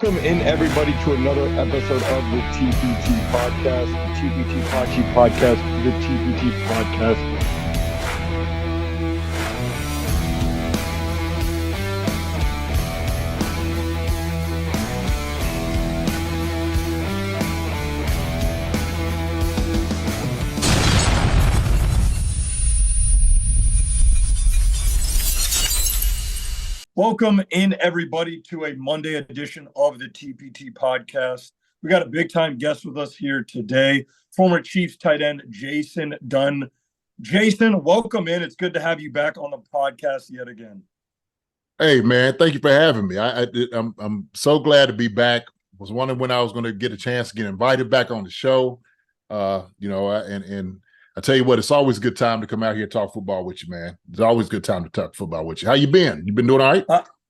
Welcome in, everybody, to another episode of the TPT Podcast, the TPT Podcast, the TPT Podcast. Welcome in, everybody, to a Monday edition of the TPT Podcast. We got a big-time guest with us here today, former Chiefs tight end Jason Dunn. Jason, welcome in. It's good to have you back on the podcast yet again. Hey, man, thank you for having me. I'm so glad to be back. Was wondering when I was going to get a chance to get invited back on the show. And I tell you what, it's always a good time to come out here and talk football with you, man. It's always a good time to talk football with you. How you been? You been doing all right?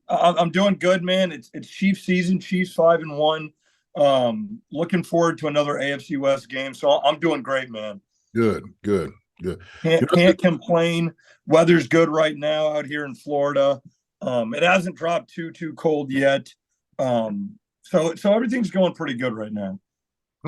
I'm doing good, man. It's Chiefs season, Chiefs 5-1. Looking forward to another AFC West game. So I'm doing great, man. Good. Can't complain. Weather's good right now out here in Florida. It hasn't dropped too cold yet. So everything's going pretty good right now.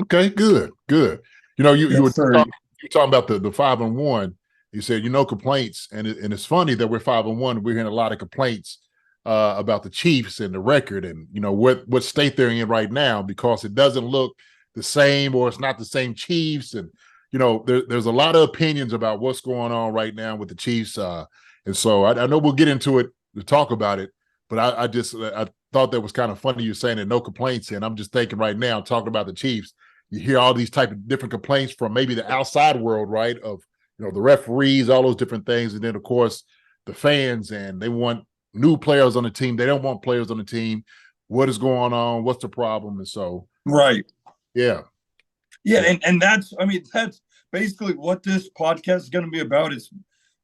Okay, good. You know, you were talking about the 5-1. You said, complaints, and it's funny that we're 5-1. We're hearing a lot of complaints about the Chiefs and the record, and what state they're in right now, because it doesn't look the same, or it's not the same Chiefs, and there's a lot of opinions about what's going on right now with the Chiefs, and so I know we'll get into it to talk about it, but I thought that was kind of funny you saying that no complaints, and I'm just thinking right now, talking about the Chiefs. You hear all these type of different complaints from maybe the outside world, right? Of, the referees, all those different things. And then, of course, the fans, and they want new players on the team. They don't want players on the team. What is going on? What's the problem? And so. Right. Yeah. Yeah. And that's basically what this podcast is going to be about. It's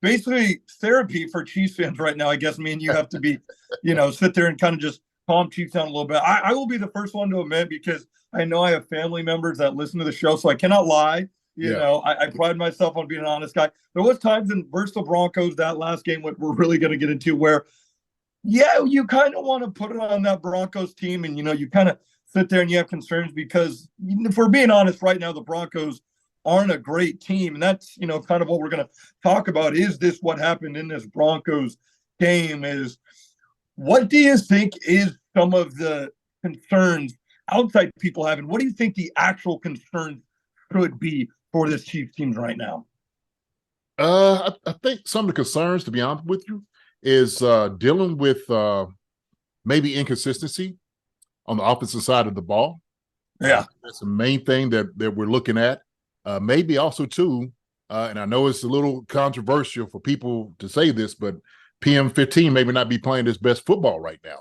basically therapy for Chiefs fans right now. I guess me and you have to be, sit there and kind of just calm Chiefs down a little bit. I will be the first one to admit, because I know I have family members that listen to the show, so I cannot lie. I pride myself on being an honest guy. There was times in versus the Broncos, that last game, what we're really going to get into, where, you kind of want to put it on that Broncos team, and, you kind of sit there and you have concerns, because if we're being honest right now, the Broncos aren't a great team. And that's, kind of what we're going to talk about. Is this what happened in this Broncos game? Is what do you think is some of the concerns outside people having? What do you think the actual concerns could be for this Chiefs team right now? I think some of the concerns, to be honest with you, is dealing with maybe inconsistency on the offensive side of the ball. Yeah. That's the main thing that we're looking at. Maybe also, too, and I know it's a little controversial for people to say this, but PM15 maybe not be playing his best football right now.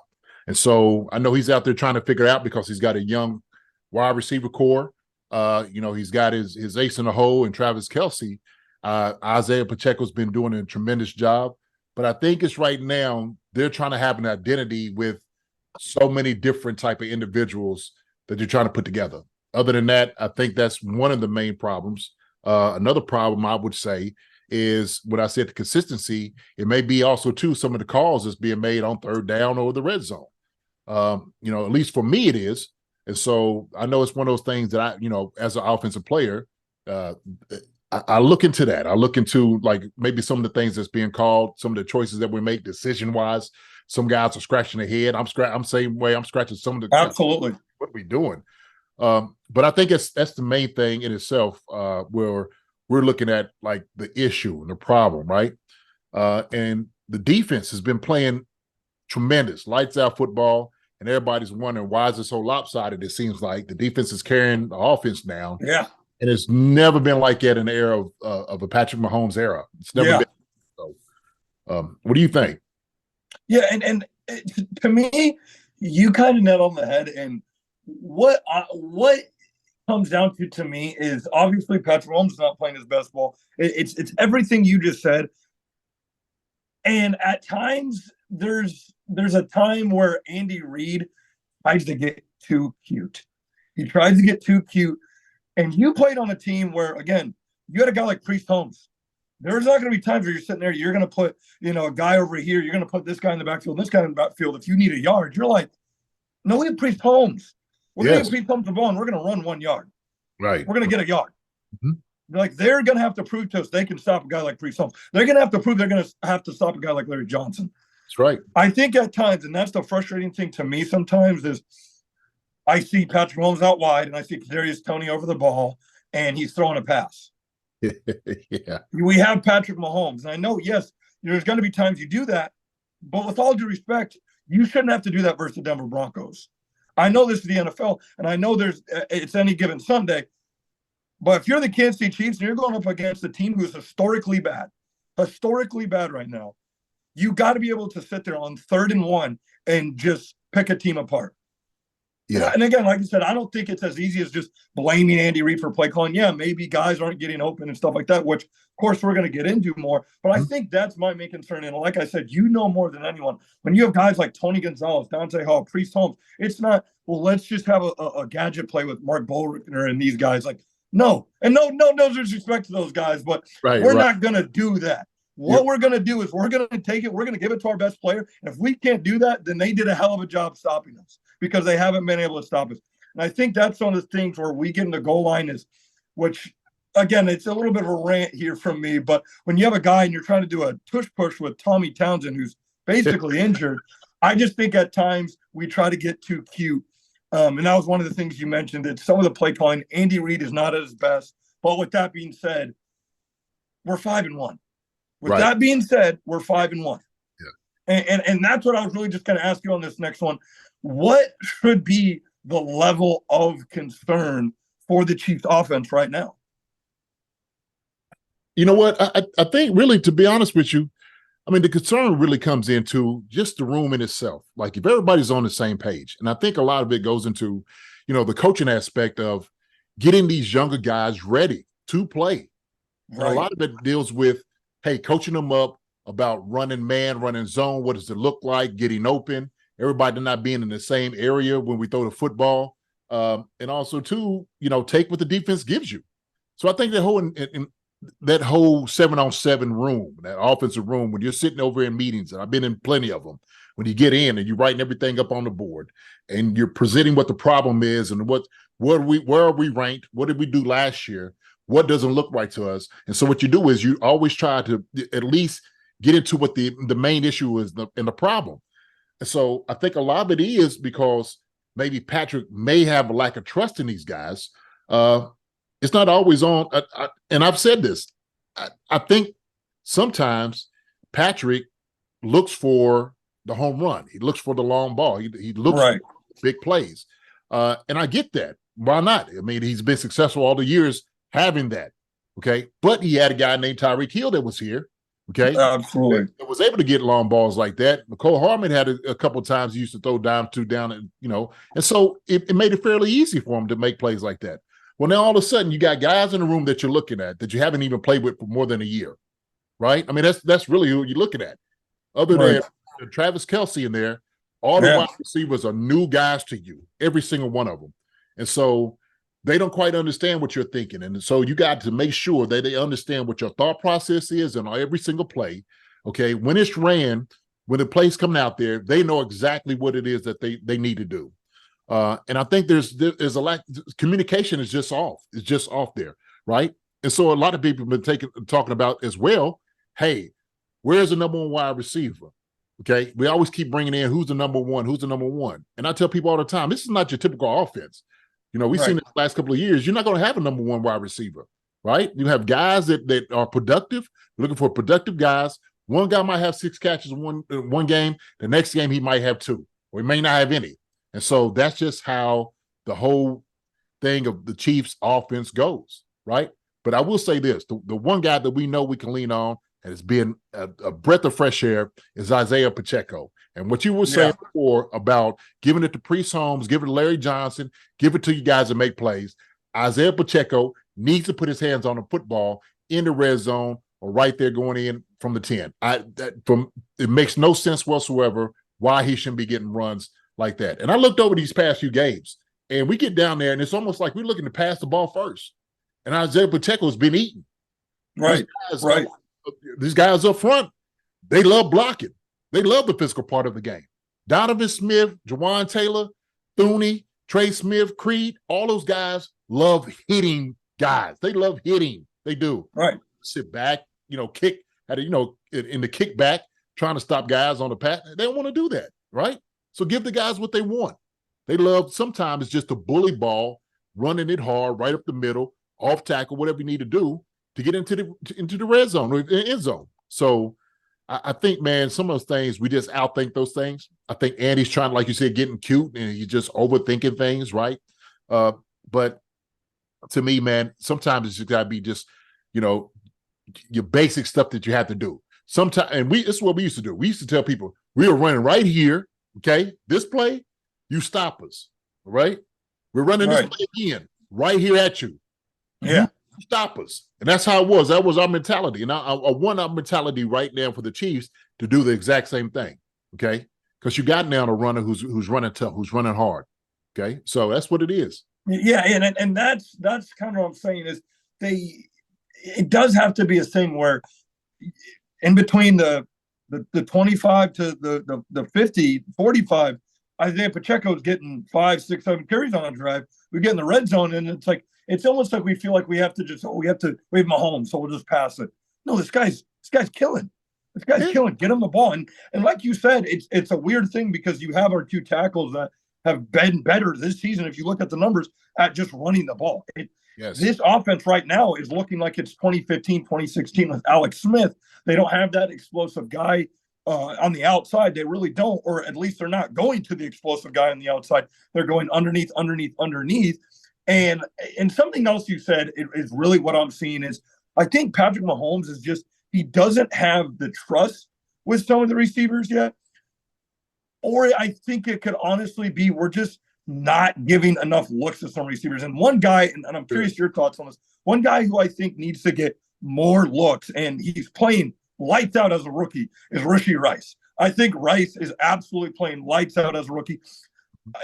And so I know he's out there trying to figure it out, because he's got a young wide receiver core. He's got his ace in the hole and Travis Kelce. Isaiah Pacheco's been doing a tremendous job. But I think it's right now they're trying to have an identity with so many different type of individuals that they're trying to put together. Other than that, I think that's one of the main problems. Another problem I would say is, when I said the consistency, it may be also, too, some of the calls that's being made on third down or the red zone. At least for me it is. And so I know it's one of those things that I, as an offensive player, I look into that. I look into, like, maybe some of the things that's being called, some of the choices that we make decision-wise. Some guys are scratching their head. I'm same way. I'm scratching some of the. Absolutely. What are we doing? But I think that's the main thing in itself, where we're looking at, like, the issue and the problem, right? And the defense has been playing tremendous, lights out football, and everybody's wondering, why is it so lopsided? It seems like the defense is carrying the offense now. Yeah. And it's never been like that in the era of a Patrick Mahomes era. It's never been. So, what do you think? Yeah, and to me, you kind of nailed on the head. And what comes down to me is, obviously Patrick Mahomes is not playing his best ball. It's everything you just said. And at times, there's a time where Andy Reid tries to get too cute. He tries to get too cute. And you played on a team where, again, you had a guy like Priest Holmes. There's not going to be times where you're sitting there, you're going to put, a guy over here, you're going to put this guy in the backfield, this guy in the backfield. If you need a yard, you're like, No, we have Priest Holmes. We're going to Yes. give Priest Holmes the ball, and we're going to run 1 yard. Right. We're going to get a yard. Mhm. Like, they're going to have to prove to us they can stop a guy like Priest Holmes. They're going to have to prove they're going to have to stop a guy like Larry Johnson. That's right. I think at times, and that's the frustrating thing to me sometimes, is I see Patrick Mahomes out wide, and I see Kadarius Toney over the ball, and he's throwing a pass. Yeah. We have Patrick Mahomes, and I know, yes, there's going to be times you do that, but with all due respect, you shouldn't have to do that versus the Denver Broncos. I know this is the NFL, and I know it's any given Sunday, but if you're the Kansas City Chiefs and you're going up against a team who's historically bad right now, you got to be able to sit there on 3rd and 1 and just pick a team apart. Yeah. And again, like I said, I don't think it's as easy as just blaming Andy Reid for play calling. Yeah, maybe guys aren't getting open and stuff like that, which, of course, we're going to get into more. But I think that's my main concern. And like I said, you know more than anyone. When you have guys like Tony Gonzalez, Dante Hall, Priest Holmes, it's not, well, let's just have a gadget play with Mark Bolrickner and these guys. Like, no. And no disrespect to those guys, but we're not going to do that. What we're going to do is we're going to take it. We're going to give it to our best player. And if we can't do that, then they did a hell of a job stopping us because they haven't been able to stop us. And I think that's one of the things where we get in the goal line is, which, again, it's a little bit of a rant here from me, but when you have a guy and you're trying to do a tush-push with Tommy Townsend, who's basically injured, I just think at times we try to get too cute. And that was one of the things you mentioned, that some of the play calling, Andy Reid is not at his best. But with that being said, we're 5-1. With that being said, we're 5-1. Yeah. And that's what I was really just going to ask you on this next one. What should be the level of concern for the Chiefs offense right now? You know what? I think really, to be honest with you, I mean, the concern really comes into just the room in itself. Like, if everybody's on the same page, and I think a lot of it goes into, the coaching aspect of getting these younger guys ready to play. And a lot of it deals with, hey, coaching them up about running man, running zone. What does it look like? Getting open. Everybody not being in the same area when we throw the football. And also, too, take what the defense gives you. So I think that whole 7-on-7 room, that offensive room, when you're sitting over in meetings, and I've been in plenty of them, when you get in and you're writing everything up on the board and you're presenting what the problem is and where are we ranked? What did we do last year? What doesn't look right to us? And so what you do is you always try to at least get into what the main issue is and the problem. And so I think a lot of it is because maybe Patrick may have a lack of trust in these guys. It's not always on. And I've said this. I think sometimes Patrick looks for the home run. He looks for the long ball. He looks for big plays. And I get that. Why not? I mean, he's been successful all the years having that. Okay. But he had a guy named Tyreek Hill that was here. Okay. Absolutely. That was able to get long balls like that. McCole Hardman had a couple of times he used to throw down, and so it made it fairly easy for him to make plays like that. Well, now all of a sudden you got guys in the room that you're looking at that you haven't even played with for more than a year. Right. I mean, that's really who you're looking at. Other than Travis Kelce in there, all the wide receivers are new guys to you, every single one of them. And so they don't quite understand what you're thinking. And so you got to make sure that they understand what your thought process is on every single play. Okay. When it's ran, when the play's coming out there, they know exactly what it is that they need to do. And I think there's a lack. Communication is just off. It's just off there. Right. And so a lot of people have been talking about as well, hey, where's the number one wide receiver? Okay. We always keep bringing in who's the number one. And I tell people all the time, this is not your typical offense. We've seen it the last couple of years. You're not going to have a number one wide receiver, right? You have guys that are productive, looking for productive guys. One guy might have 6 catches in one game. The next game, he might have 2, or he may not have any. And so that's just how the whole thing of the Chiefs offense goes, right? But I will say this, the one guy that we know we can lean on and has been a breath of fresh air is Isaiah Pacheco. And what you were saying before about giving it to Priest Holmes, give it to Larry Johnson, give it to you guys that make plays. Isaiah Pacheco needs to put his hands on the football in the red zone or right there going in from the 10. It makes no sense whatsoever why he shouldn't be getting runs like that. And I looked over these past few games, and we get down there, and it's almost like we're looking to pass the ball first. And Isaiah Pacheco's been eaten. These guys up front, they love blocking. They love the physical part of the game. Donovan Smith, Jawan Taylor, Thuney, Trey Smith, Creed, all those guys love hitting guys. They love hitting. They do. Right. Sit back, kick at in the kickback, trying to stop guys on the pass. They don't want to do that, right? So give the guys what they want. They love sometimes it's just a bully ball, running it hard, right up the middle, off tackle, whatever you need to do to get into the red zone or the end zone. So I think, man, some of those things, we just outthink those things. I think Andy's trying, like you said, getting cute and he's just overthinking things, right? But to me, man, sometimes it's just got to be just, your basic stuff that you have to do. Sometimes, and this is what we used to do. We used to tell people, we are running right here, okay? This play, you stop us, all right? We're running this play again, right here at you. Yeah. You stop us. And that's how it was. That was our mentality. And I want our mentality right now for the Chiefs to do the exact same thing, okay? Because you got now a runner who's running tough, who's running hard, okay? So that's what it is. Yeah, and that's kind of what I'm saying is it does have to be a thing where in between the 25 to the 50, 45, Isaiah Pacheco's getting 5, 6, 7 carries on a drive. We get in the red zone, and it's almost like we feel like we have Mahomes, so we'll just pass it. No, this guy's killing. This guy's killing. Get him the ball. And like you said, it's a weird thing because you have our two tackles that have been better this season, if you look at the numbers, at just running the ball. This offense right now is looking like it's 2015, 2016 with Alex Smith. They don't have that explosive guy on the outside. They really don't, or at least they're not going to the explosive guy on the outside. They're going underneath. And something else you said is really what I'm seeing is I think Patrick Mahomes is just, he doesn't have the trust with some of the receivers yet. Or I think it could honestly be we're just not giving enough looks to some receivers. And one guy, and I'm curious your thoughts on this, one guy who I think needs to get more looks, and he's playing lights out as a rookie, is Rashee Rice. I think Rice is absolutely playing lights out as a rookie.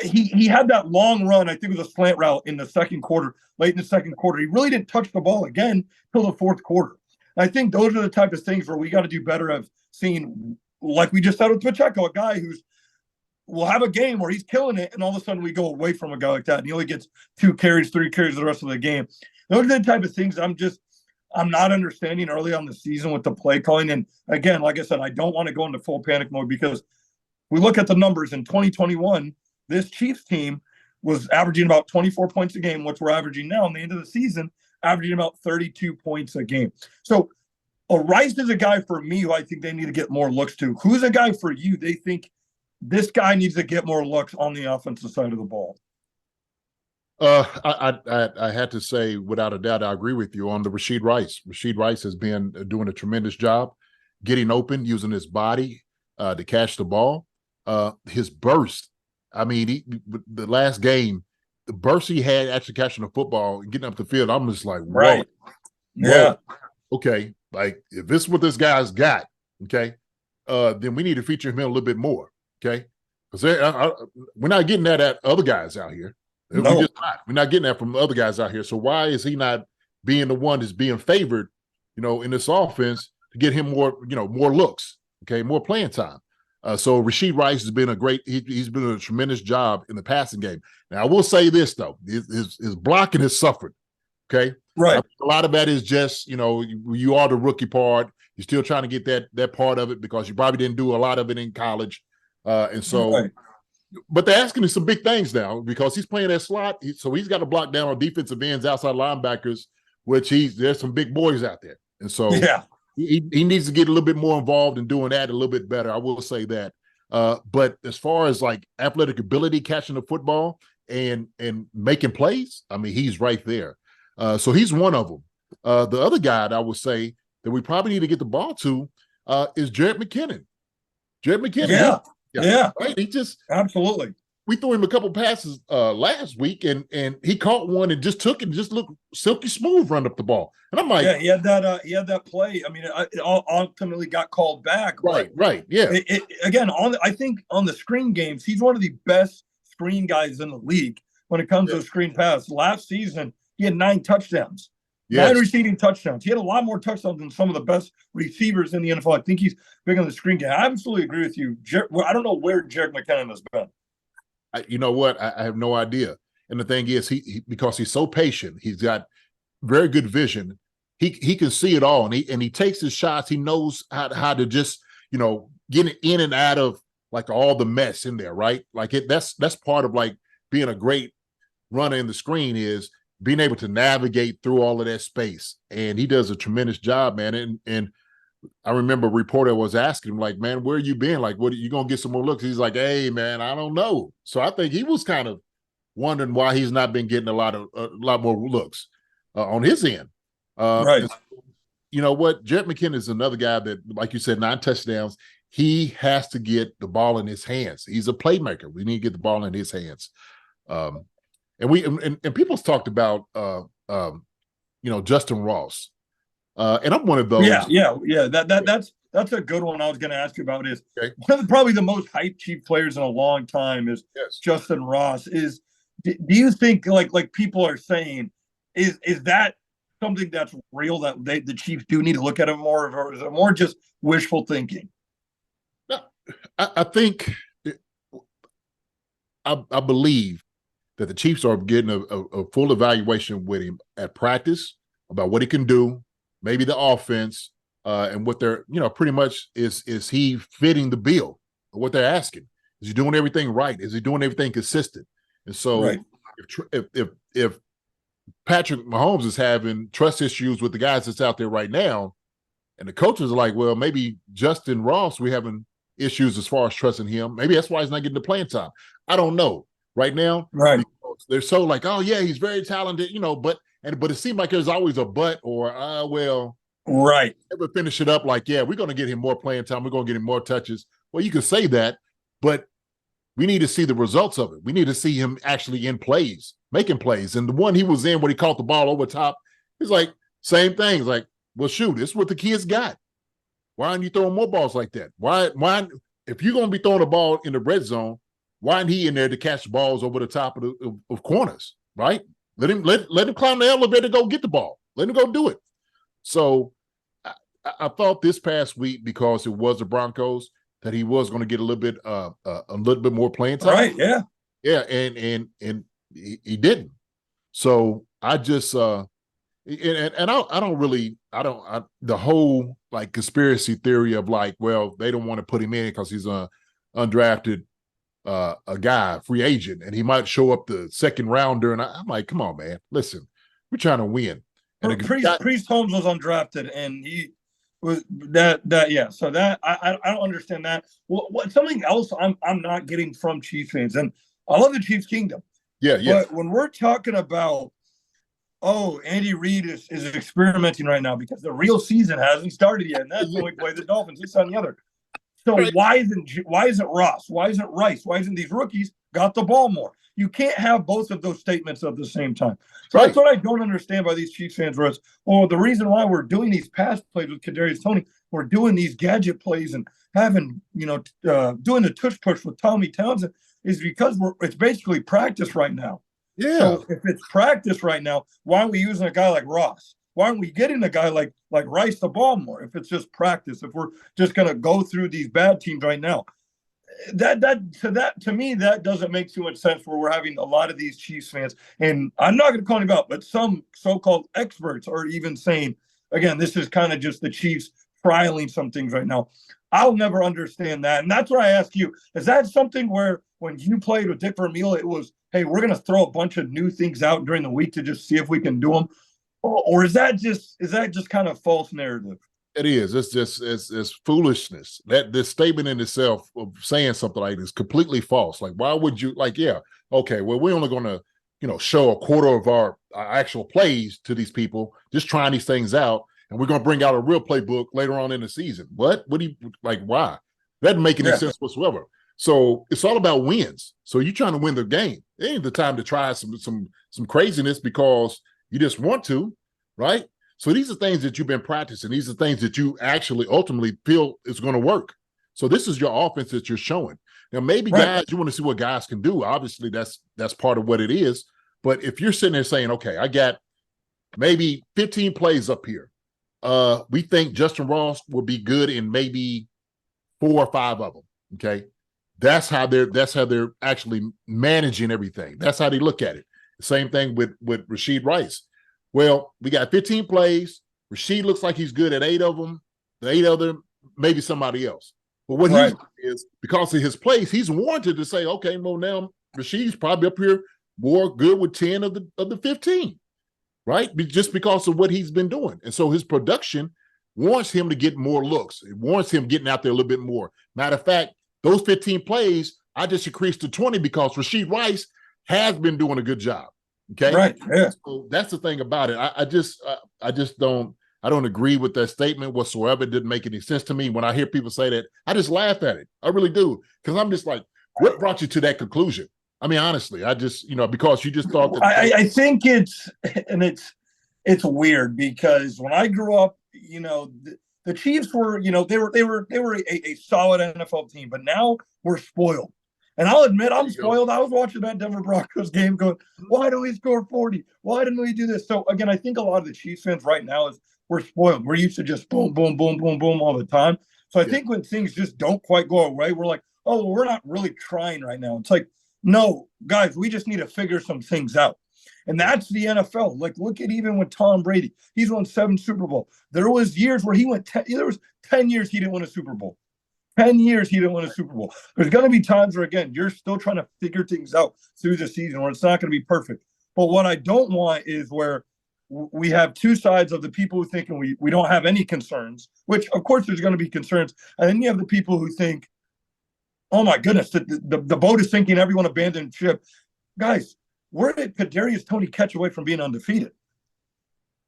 He had that long run, I think it was a slant route in the second quarter, late in the second quarter. He really didn't touch the ball again till the fourth quarter. And I think those are the type of things where we got to do better of seeing, like we just said with Pacheco, a guy will have a game where he's killing it, and all of a sudden we go away from a guy like that, and he only gets 2 carries, 3 carries the rest of the game. Those are the type of things I'm not understanding early on the season with the play calling. And again, like I said, I don't want to go into full panic mode because we look at the numbers in 2021, this Chiefs team was averaging about 24 points a game, which we're averaging now. In the end of the season, averaging about 32 points a game. So Rice is a guy for me who I think they need to get more looks to. Who's a guy for you they think this guy needs to get more looks on the offensive side of the ball? I had to say, without a doubt, I agree with you on the Rashee Rice. Rashee Rice has been doing a tremendous job getting open, using his body to catch the ball. His burst, I mean, the last game, the burst he had actually catching the football and getting up the field, I'm just like, whoa. Right. Yeah. Whoa. Okay, like if this is what this guy's got, okay, then we need to feature him a little bit more, okay? Because we're not getting that at other guys out here. No. We're not getting that from other guys out here. So why is he not being the one that's being favored, in this offense to get him more, more looks, okay, more playing time? So Rashee Rice has been he's been doing a tremendous job in the passing game. Now I will say this though, his blocking has suffered, okay? Right. A lot of that is just, you are the rookie part. You're still trying to get that part of it because you probably didn't do a lot of it in college, and so. Right. But they're asking him some big things now because he's playing that slot. So he's got to block down on defensive ends, outside linebackers, which there's some big boys out there. And so he needs to get a little bit more involved in doing that a little bit better. I will say that. But as far as like athletic ability, catching the football and making plays, I mean, he's right there. So he's one of them. The other guy that I would say that we probably need to get the ball to is Jerick McKinnon. Jerick McKinnon. Yeah. Right. He just absolutely. We threw him a couple passes last week, and he caught one and just took it and just looked silky smooth run up the ball. And I'm like, he had that play. I mean, it all ultimately got called back. Right. Yeah. Again, I think on the screen games, he's one of the best screen guys in the league when it comes to screen pass. Last season, he had 9 touchdowns. Yes. 9 receiving touchdowns. He had a lot more touchdowns than some of the best receivers in the NFL. I think he's big on the screen game. I absolutely agree with you. I don't know where Jerick McKinnon has been. You know what? I have no idea. And the thing is, because he's so patient, he's got very good vision. He can see it all, and he takes his shots. He knows how to just get in and out of like all the mess in there, right? Like that's part of like being a great runner in the screen is being able to navigate through all of that space. And he does a tremendous job, man. And I remember a reporter was asking him, like, man, where you been? Like, what are you gonna get some more looks? He's like, hey, man, I don't know. So I think he was kind of wondering why he's not been getting a lot more looks on his end. Right. You know what? Jett McKinnon is another guy that, like you said, 9 touchdowns. He has to get the ball in his hands. He's a playmaker. We need to get the ball in his hands. And people's talked about Justin Ross. And I'm one of those. Yeah. That's a good one. I was going to ask you about is one of probably the most hyped Chief players in a long time is Justin Ross. Do you think like people are saying is that something that's real that the Chiefs do need to look at him more, or is it more just wishful thinking? No, I think I believe that the Chiefs are getting a full evaluation with him at practice about what he can do, maybe the offense, and what they're, pretty much is he fitting the bill of what they're asking? Is he doing everything right? Is he doing everything consistent? And so if Patrick Mahomes is having trust issues with the guys that's out there right now, and the coaches are like, well, maybe Justin Ross, we're having issues as far as trusting him. Maybe that's why he's not getting the playing time. I don't know right now. Right. They're so like, oh yeah, he's very talented, but it seemed like there's always a but or right. Never finish it up like, yeah, we're going to get him more playing time. We're going to get him more touches. Well, you can say that, but we need to see the results of it. We need to see him actually in plays, making plays. And the one he was in when he caught the ball over top, he's like, same thing. It's like, well, shoot, this is what the kids got. Why aren't you throwing more balls like that? Why if you're going to be throwing the ball in the red zone, why isn't he in there to catch balls over the top of corners, right? Let him climb the elevator to go get the ball. Let him go do it. So I thought this past week, because it was the Broncos, that he was going to get a little bit more playing time. Right, yeah. Yeah, and he didn't. So I just the whole like conspiracy theory of like, well, they don't want to put him in because he's an undrafted a guy, free agent, and he might show up the second rounder. And I'm like, come on, man, listen, we're trying to win. And Priest Holmes was undrafted, and he was that. So that I don't understand that. What something else I'm not getting from Chiefs fans, and I love the Chiefs kingdom. Yeah. But when we're talking about, Andy Reid is experimenting right now because the real season hasn't started yet, and that's when we play the Dolphins. This on the other. So why isn't Ross? Why isn't Rice? Why isn't these rookies got the ball more? You can't have both of those statements at the same time. So that's what I don't understand by these Chiefs fans. Where it's, the reason why we're doing these pass plays with Kadarius Toney, we're doing these gadget plays and having, doing the tush push with Tommy Townsend is because it's basically practice right now. Yeah. So if it's practice right now, why are we using a guy like Ross? Why aren't we getting a guy like Rice the ball more? If it's just practice, if we're just going to go through these bad teams right now, to me that doesn't make too much sense. Where we're having a lot of these Chiefs fans, and I'm not going to call him out, but some so-called experts are even saying, again, this is kind of just the Chiefs trialing some things right now. I'll never understand that, and that's why I ask you: is that something where when you played with Dick Vermeil, it was, hey, we're going to throw a bunch of new things out during the week to just see if we can do them? Or is that just kind of false narrative? It is. It's foolishness. That this statement in itself of saying something like this is completely false. Like, why would you okay, well, we're only going to, show a quarter of our actual plays to these people, just trying these things out, and we're going to bring out a real playbook later on in the season. What do you why? That doesn't make any sense whatsoever. So it's all about wins. So you're trying to win the game. It ain't the time to try some craziness because you just want to, right? So these are things that you've been practicing. These are things that you actually ultimately feel is going to work. So this is your offense that you're showing. Now, maybe guys, you want to see what guys can do. Obviously, that's part of what it is. But if you're sitting there saying, okay, I got maybe 15 plays up here. We think Justin Ross will be good in maybe 4 or 5 of them, okay? That's how they're actually managing everything. That's how they look at it. The same thing with Rashid Rice. Well, we got 15 plays. Rashid looks like he's good at 8 of them. The 8 other, maybe somebody else. But what Right. he is, because of his plays, he's warranted to say, okay, well, now Rashid's probably up here more good with 10 of the 15, right? Just because of what he's been doing. And so his production wants him to get more looks. It wants him getting out there a little bit more. Matter of fact, those 15 plays, I just increased to 20 because Rashid Rice has been doing a good job. Okay. Right. Yeah. So that's the thing about it. I just don't agree with that statement whatsoever. It didn't make any sense to me. When I hear people say that, I just laugh at it. I really do. Because I'm just like, what brought you to that conclusion? I mean, honestly, I just, because you just thought that. I think it's weird because when I grew up, the Chiefs were, they were a solid NFL team, but now we're spoiled. And I'll admit I'm spoiled. I was watching that Denver Broncos game going, why don't we score 40? Why didn't we do this? So, again, I think a lot of the Chiefs fans right now is we're spoiled. We're used to just boom, boom, boom, boom, boom all the time. So I think when things just don't quite go away, we're like, oh, well, we're not really trying right now. It's like, no, guys, we just need to figure some things out. And that's the NFL. Like, look at even with Tom Brady. He's won 7 Super Bowl. There was years where he went there was 10 years he didn't win a Super Bowl. 10 years he didn't win a Super Bowl. There's going to be times where, again, you're still trying to figure things out through the season where it's not going to be perfect. But what I don't want is where we have two sides of the people who think we don't have any concerns, which, of course, there's going to be concerns. And then you have the people who think, oh, my goodness, the boat is sinking. Everyone abandoned ship. Guys, where did Kadarius Toney catch away from being undefeated?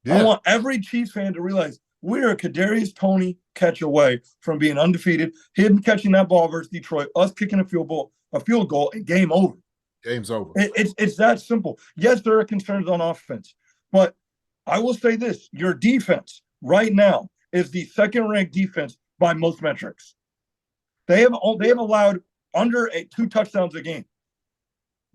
Yeah. I want every Chiefs fan to realize we're a Kadarius Toney catch away from being undefeated, him catching that ball versus Detroit, us kicking a field goal, and game over. Game's over. It's that simple. Yes, there are concerns on offense, but I will say this: your defense right now is the second-ranked defense by most metrics. They have allowed under 2 touchdowns a game,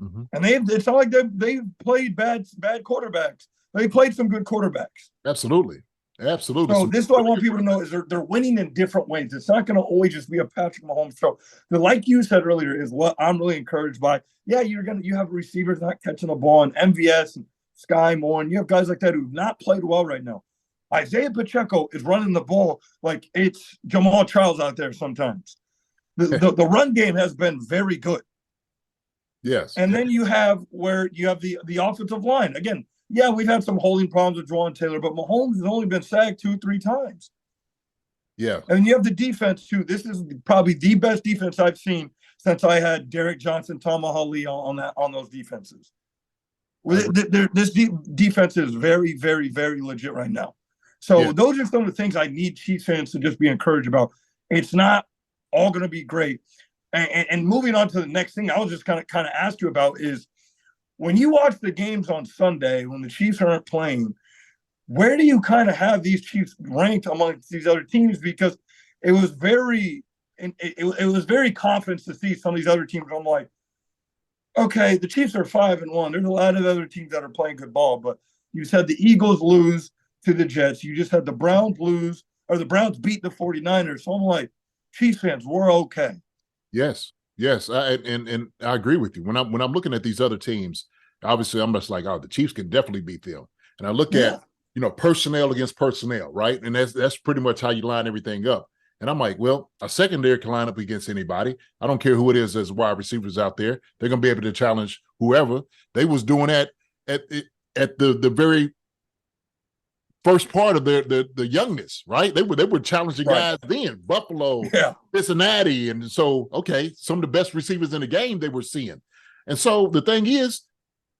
and it's not like they've played bad quarterbacks. They played some good quarterbacks. Absolutely. So this is what I want people to know is they're winning in different ways. It's not going to always just be a Patrick Mahomes show. Like you said earlier, is what I'm really encouraged by. Yeah, you have receivers not catching the ball, and MVS and Sky Moore, and you have guys like that who've not played well right now. Isaiah Pacheco is running the ball like it's Jamal Charles out there sometimes. The run game has been very good. Yes. And then you have the offensive line. Again, yeah, we've had some holding problems with Juwan Taylor, but Mahomes has only been sacked 2-3 times. Yeah. And you have the defense, too. This is probably the best defense I've seen since I had Derek Johnson, Tamaha Lee on those defenses. This defense is very, very, very legit right now. So those are some of the things I need Chiefs fans to just be encouraged about. It's not all going to be great. And moving on to the next thing, I was just kind of ask you about is, when you watch the games on Sunday, when the Chiefs aren't playing, where do you kind of have these Chiefs ranked amongst these other teams? Because it was very confident to see some of these other teams. I'm like, okay, the Chiefs are 5-1. There's a lot of other teams that are playing good ball, but you said the Eagles lose to the Jets. You just had the Browns lose, or the Browns beat the 49ers. So I'm like, Chiefs fans, we're okay. Yes. And I agree with you. When I'm looking at these other teams, obviously I'm just like, oh, the Chiefs can definitely beat them. And I look at, personnel against personnel, right? And that's pretty much how you line everything up. And I'm like, well, a secondary can line up against anybody. I don't care who it is as wide receivers out there. They're going to be able to challenge whoever. They was doing that at the very first part of the youngness, right? They were challenging guys then, Buffalo, Cincinnati. And so, okay, some of the best receivers in the game they were seeing. And so the thing is,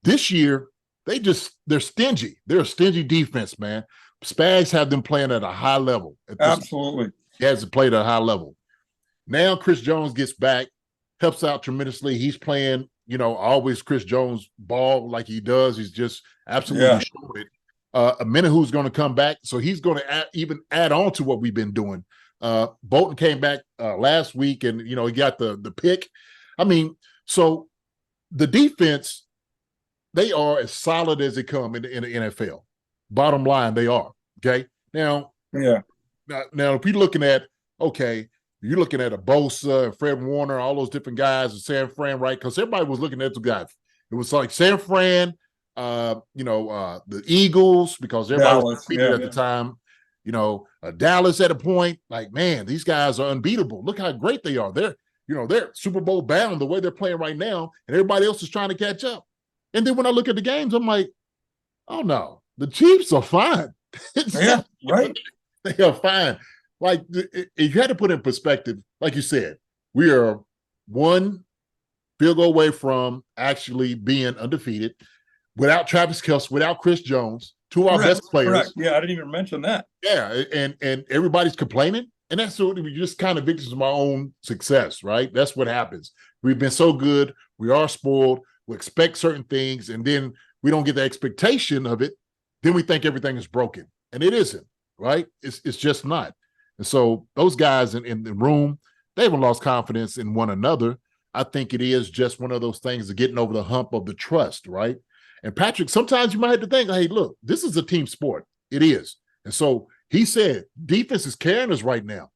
this year, they're stingy. They're a stingy defense, man. Spags have them playing at a high level. Absolutely. He has to play at a high level. Now Chris Jones gets back, helps out tremendously. He's playing, always Chris Jones ball like he does. He's just absolutely showing it. A minute who's going to come back, so he's going to even add on to what we've been doing. Bolton came back last week, and he got the pick. I mean, so the defense, they are as solid as they come in the NFL. Bottom line, they are. Okay, now if we're looking at you're looking at a Bosa and Fred Warner, all those different guys, and San Fran, right? Because everybody was looking at the guys. It was like San Fran, the Eagles, because everybody was undefeated at the time. Dallas at a point, like, man, these guys are unbeatable. Look how great they are. They're Super Bowl bound the way they're playing right now, and everybody else is trying to catch up. And then when I look at the games, I'm like, oh no, the Chiefs are fine. Yeah, right. They are fine. Like, if you had to put in perspective, like you said, we are one field goal away from actually being undefeated without Travis Kelce, without Chris Jones, two of our best players. Correct. Yeah, I didn't even mention that. Yeah, and everybody's complaining. And that's what we just kind of victims of our own success, right? That's what happens. We've been so good. We are spoiled. We expect certain things, and then we don't get the expectation of it. Then we think everything is broken, and it isn't, right? It's just not. And so those guys in the room, they haven't lost confidence in one another. I think it is just one of those things of getting over the hump of the trust, right? And Patrick, sometimes you might have to think, hey, look, this is a team sport. It is. And so he said, defense is carrying us right now.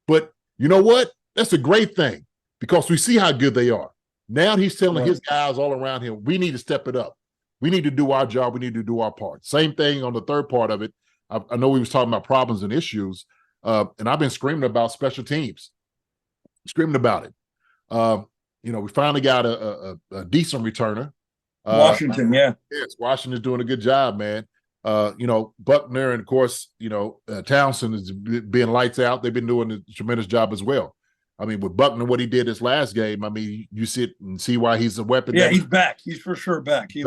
But you know what? That's a great thing because we see how good they are. Now he's telling his guys all around him, we need to step it up. We need to do our job. We need to do our part. Same thing on the third part of it. I know we was talking about problems and issues, and I've been screaming about special teams, screaming about it. We finally got a decent returner. Washington, yeah. Yes, Washington's doing a good job, man. Buckner and, of course, Townsend is being lights out. They've been doing a tremendous job as well. I mean, with Buckner, what he did this last game, I mean, you sit and see why he's a weapon. Yeah, he's back. He's for sure back. He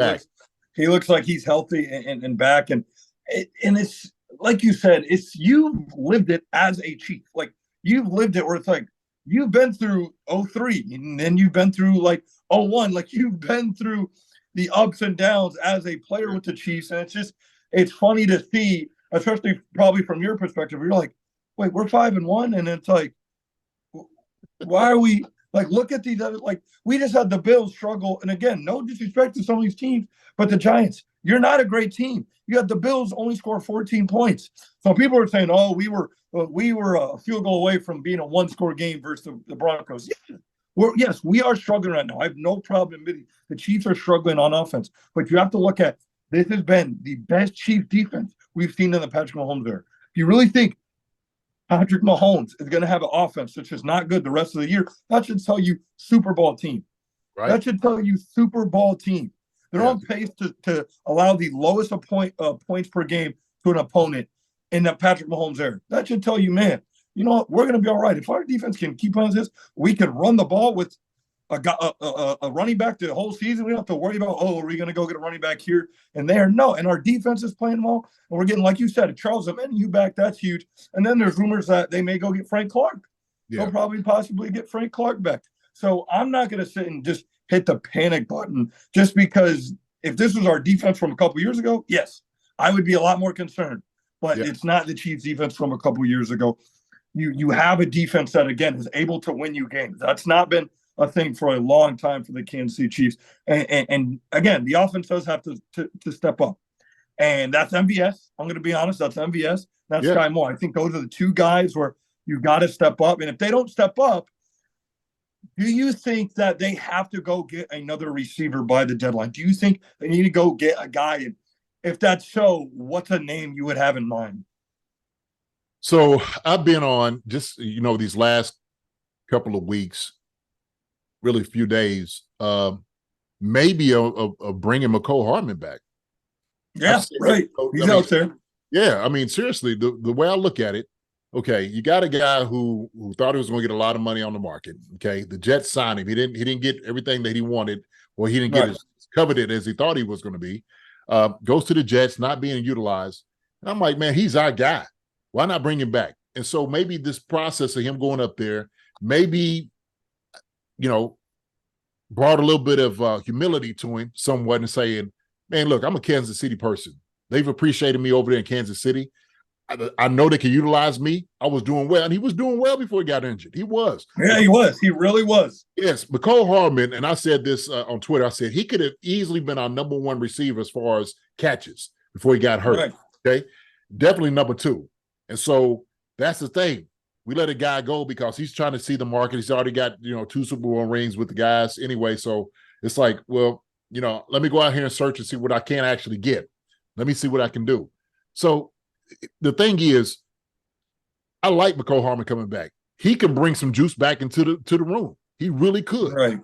looks like he's healthy and back. And it's like you said, you've lived it as a Chief. Like, you've lived it where it's like you've been through 03 and then you've been through like 01. Like, you've been through the ups and downs as a player with the Chiefs. And it's funny to see, especially probably from your perspective. You're like, wait, we're 5-1, and it's like, why are we like? Look at these other, like, we just had the Bills struggle, and again, no disrespect to some of these teams, but the Giants, you're not a great team. You had the Bills only score 14 points. So people are saying, oh, we were a field goal away from being a one-score game versus the Broncos. Yes, we are struggling right now. I have no problem admitting the Chiefs are struggling on offense, but you have to look at. This has been the best Chiefs defense we've seen in the Patrick Mahomes era. If you really think Patrick Mahomes is going to have an offense that's just not good the rest of the year, that should tell you Super Bowl team. Right. That should tell you Super Bowl team. They're on pace to allow the lowest points per game to an opponent in the Patrick Mahomes era. That should tell you, man, you know what? We're going to be all right. If our defense can keep on this, we can run the ball with a running back the whole season. We don't have to worry about, are we going to go get a running back here and there? No, and our defense is playing well, and we're getting, like you said, Charles Omenihu back. That's huge. And then there's rumors that they may go get Frank Clark. Yeah. They'll probably possibly get Frank Clark back. So I'm not going to sit and just hit the panic button just because if this was our defense from a couple years ago, yes, I would be a lot more concerned. But it's not the Chiefs defense from a couple years ago. You have a defense that, again, is able to win you games. That's not been a thing for a long time for the Kansas City Chiefs. And again, the offense does have to step up. And that's MVS. I'm going to be honest. That's MVS. That's Sky Moore. I think those are the two guys where you got to step up. And if they don't step up, do you think that they have to go get another receiver by the deadline? Do you think they need to go get a guy? And if that's so, what's a name you would have in mind? So I've been on just, these last couple of weeks, really a few days, maybe bringing McCole Hardman back. Yeah, right. He's out there. Yeah, I mean, seriously, the way I look at it, okay, you got a guy who thought he was going to get a lot of money on the market. Okay, the Jets signed him. He didn't get everything that he wanted, or he didn't get as coveted as he thought he was going to be. Goes to the Jets, not being utilized. And I'm like, man, he's our guy. Why not bring him back? And so maybe this process of him going up there, maybe, brought a little bit of humility to him somewhat and saying, man, look, I'm a Kansas City person. They've appreciated me over there in Kansas City. I know they can utilize me. I was doing well, and he was doing well before he got injured. He was. Yeah, he was. He really was. Yes, McCole Hardman, and I said this on Twitter, I said he could have easily been our number one receiver as far as catches before he got hurt. Right. Okay? Definitely number two. And so that's the thing. we let a guy go because he's trying to see the market. He's already got, 2 Super Bowl rings with the guys anyway. So it's like, well, let me go out here and search and see what I can actually get. Let me see what I can do. So the thing is, I like McCole Hardman coming back. He can bring some juice back into the room. He really could. Right.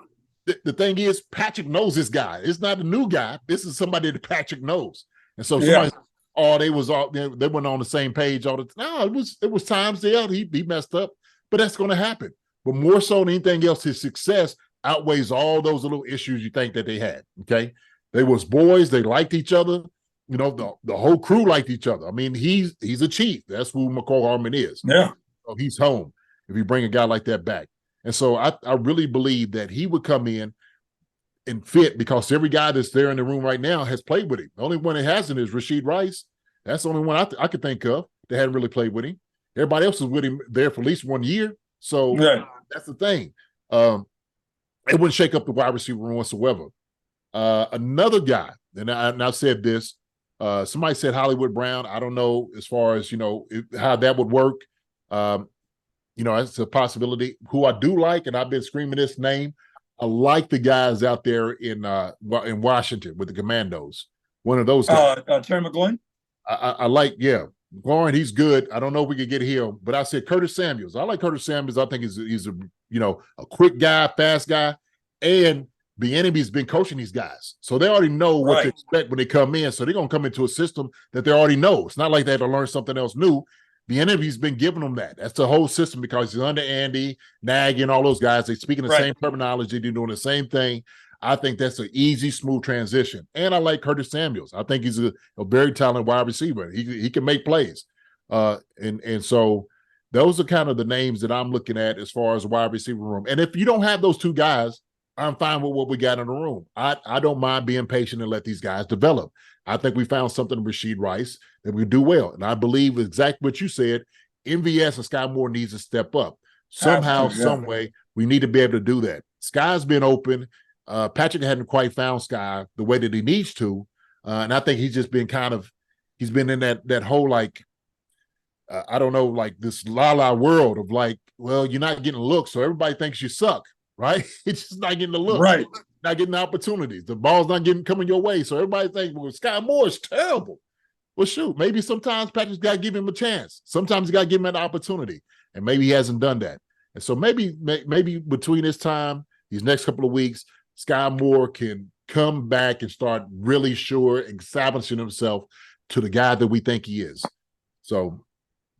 The thing is, Patrick knows this guy. It's not a new guy. This is somebody that Patrick knows. And so somebody, they went on the same page all the time. No, it was times he messed up, but that's going to happen. But more so than anything else, his success outweighs all those little issues you think that they had. Okay, they was boys. They liked each other. The whole crew liked each other. I mean, he's a chief. That's who McCole Hardman is. Yeah, so he's home if you bring a guy like that back. And so I really believe that he would come in and fit because every guy that's there in the room right now has played with him. The only one that hasn't is Rashid Rice. That's the only one I could think of that hadn't really played with him. Everybody else was with him there for at least 1 year. So that's the thing. It wouldn't shake up the wide receiver room whatsoever. Another guy, and I said this, somebody said Hollywood Brown. I don't know as far as, how that would work. It's a possibility. Who I do like, and I've been screaming this name, I like the guys out there in Washington with the Commandos. One of those guys. Terry McLaurin? I like, McLaurin, he's good. I don't know if we could get him, but I said Curtis Samuels. I like Curtis Samuels. I think he's a quick guy, fast guy, and Bieniemy's been coaching these guys, so they already know what to expect when they come in. So they're gonna come into a system that they already know. It's not like they have to learn something else new. Bieniemy's been giving them that. That's the whole system because he's under Andy, Nagy, and all those guys. They're speaking the same terminology. They're doing the same thing. I think that's an easy, smooth transition. And I like Curtis Samuels. I think he's a very talented wide receiver. He can make plays. And so those are kind of the names that I'm looking at as far as the wide receiver room. And if you don't have those two guys, I'm fine with what we got in the room. I don't mind being patient and let these guys develop. I think we found something in Rashid Rice that we do well. And I believe exactly what you said. MVS and Sky Moore needs to step up. Somehow, some way, we need to be able to do that. Sky's been open. Patrick hadn't quite found Sky the way that he needs to. And I think he's just been he's been in that whole I don't know, like this Lolar world of well, you're not getting a look, so everybody thinks you suck, right? It's just not getting the look. Right. Not getting the opportunities. The ball's not coming your way. So everybody thinks, well, Sky Moore is terrible. Well, shoot, maybe sometimes Patrick's got to give him a chance. Sometimes you got to give him an opportunity. And maybe he hasn't done that. And so maybe between this time, these next couple of weeks, Sky Moore can come back and start really establishing himself to the guy that we think he is. So